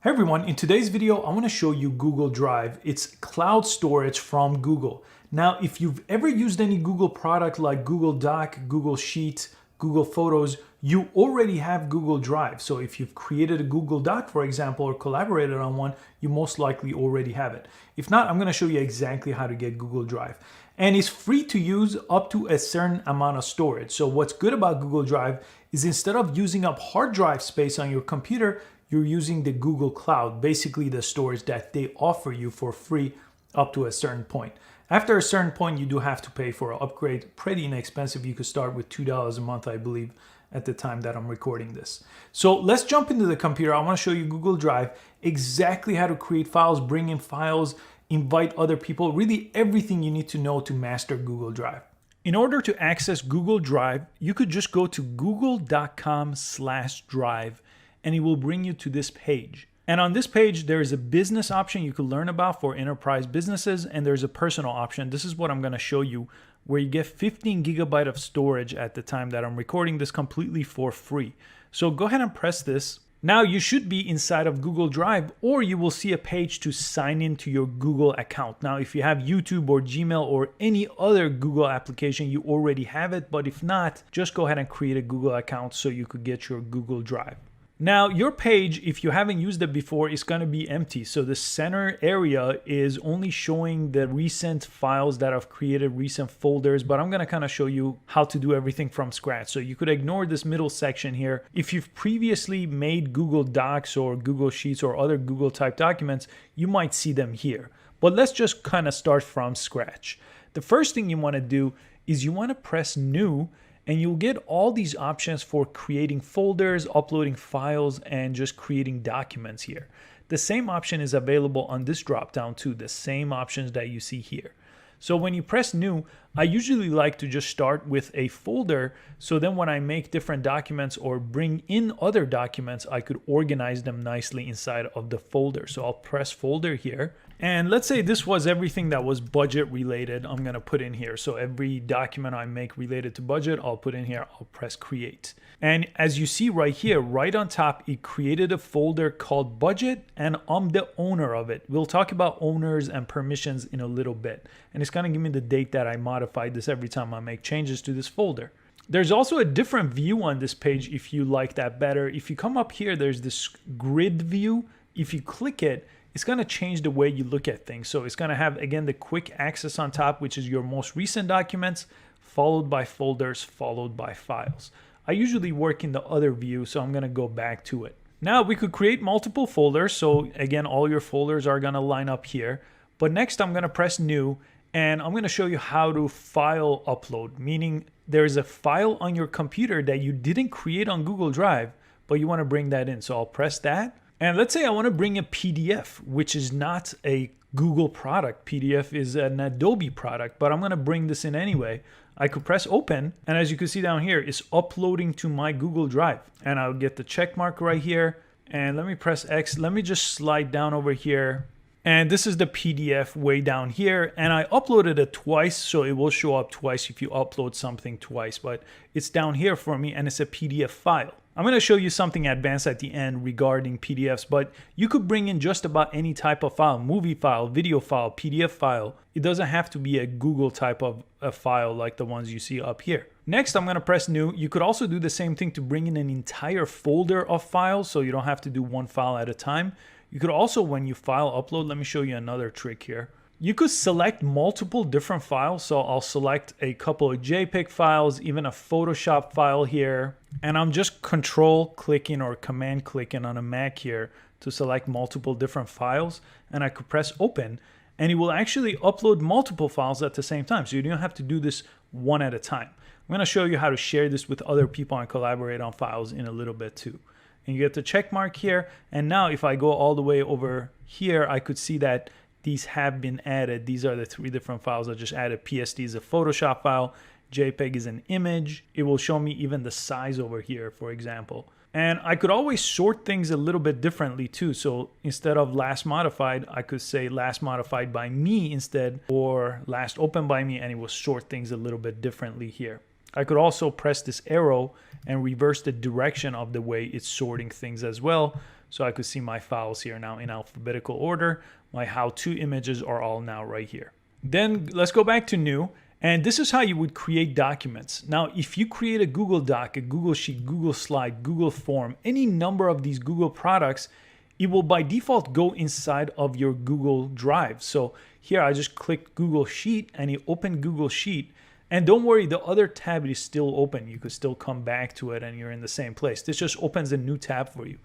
Hey everyone, in today's video, I want to show you Google Drive. It's cloud storage from Google. Now, if you've ever used any Google product like Google Doc, Google Sheets, Google Photos, you already have Google Drive. So if you've created a Google Doc, for example, or collaborated on one, you most likely already have it. If not, I'm going to show you exactly how to get Google Drive. And it's free to use up to a certain amount of storage. So what's good about Google Drive is instead of using up hard drive space on your computer, you're using the Google Cloud, basically the storage that they offer you for free up to a certain point. After a certain point, you do have to pay for an upgrade, pretty inexpensive. You could start with $2 a month, I believe, at the time that I'm recording this. So let's jump into the computer. I want to show you Google Drive, exactly how to create files, bring in files, invite other people, really everything you need to know to master Google Drive. In order to access Google Drive, you could just go to google.com/drive and it will bring you to this page. And on this page, there is a business option you could learn about for enterprise businesses, and there's a personal option. This is what I'm gonna show you, where you get 15 gigabyte of storage at the time that I'm recording this completely for free. So go ahead and press this. Now you should be inside of Google Drive, or you will see a page to sign into your Google account. Now, if you have YouTube or Gmail or any other Google application, you already have it, but if not, just go ahead and create a Google account so you could get your Google Drive. Now, your page, if you haven't used it before, is going to be empty. So the center area is only showing the recent files that I've created, recent folders, but I'm going to kind of show you how to do everything from scratch. So you could ignore this middle section here. If you've previously made Google Docs or Google Sheets or other Google type documents, you might see them here. But let's just kind of start from scratch. The first thing you want to do is you want to press New, and you'll get all these options for creating folders, uploading files, and just creating documents here. The same option is available on this dropdown too, the same options that you see here. So when you press New, I usually like to just start with a folder, so then when I make different documents or bring in other documents, I could organize them nicely inside of the folder. So I'll press Folder here. And let's say this was everything that was budget related, I'm gonna put in here. So every document I make related to budget, I'll put in here, I'll press Create. And as you see right here, right on top, it created a folder called Budget, and I'm the owner of it. We'll talk about owners and permissions in a little bit. And it's gonna give me the date that I modified this every time I make changes to this folder. There's also a different view on this page if you like that better. If you come up here, there's this grid view. If you click it, it's going to change the way you look at things. So it's going to have, again, the quick access on top, which is your most recent documents, followed by folders, followed by files. I usually work in the other view, so I'm going to go back to it. Now we could create multiple folders. So again, all your folders are going to line up here. But next I'm going to press New, and I'm going to show you how to file upload, meaning there's a file on your computer that you didn't create on Google Drive, but you want to bring that in. So I'll press that. And let's say I want to bring a PDF, which is not a Google product. PDF is an Adobe product, but I'm going to bring this in anyway. I could press Open, and as you can see down here, it's uploading to my Google Drive. And I'll get the check mark right here. And let me press X. Let me just slide down over here. And this is the PDF way down here. And I uploaded it twice, so it will show up twice if you upload something twice. But it's down here for me, and it's a PDF file. I'm going to show you something advanced at the end regarding PDFs, but you could bring in just about any type of file, movie file, video file, PDF file. It doesn't have to be a Google type of a file like the ones you see up here. Next, I'm going to press New. You could also do the same thing to bring in an entire folder of files, so you don't have to do one file at a time. You could also, when you file upload, let me show you another trick here. You could select multiple different files. So I'll select a couple of JPEG files, even a Photoshop file here. And I'm just control clicking or command clicking on a Mac here to select multiple different files. And I could press Open, and it will actually upload multiple files at the same time. So you don't have to do this one at a time. I'm going to show you how to share this with other people and collaborate on files in a little bit too. And you get the check mark here. And now if I go all the way over here, I could see that these have been added. These are the 3 different files I just added. PSD is a Photoshop file. JPEG is an image. It will show me even the size over here, for example. And I could always sort things a little bit differently too. So instead of last modified, I could say last modified by me instead, or last opened by me, and it will sort things a little bit differently here. I could also press this arrow and reverse the direction of the way it's sorting things as well. So I could see my files here now in alphabetical order. My how-to images are all now right here. Then let's go back to new. And this is how you would create documents. Now, if you create a Google Doc, a Google Sheet, Google Slide, Google Form, any number of these Google products, it will by default go inside of your Google Drive. So here I just click Google Sheet and you open Google Sheet. And don't worry, the other tab is still open. You could still come back to it and you're in the same place. This just opens a new tab for you.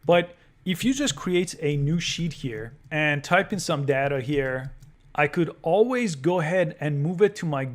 But if you just create a new sheet here and type in some data here, I could always go ahead and move it to my Google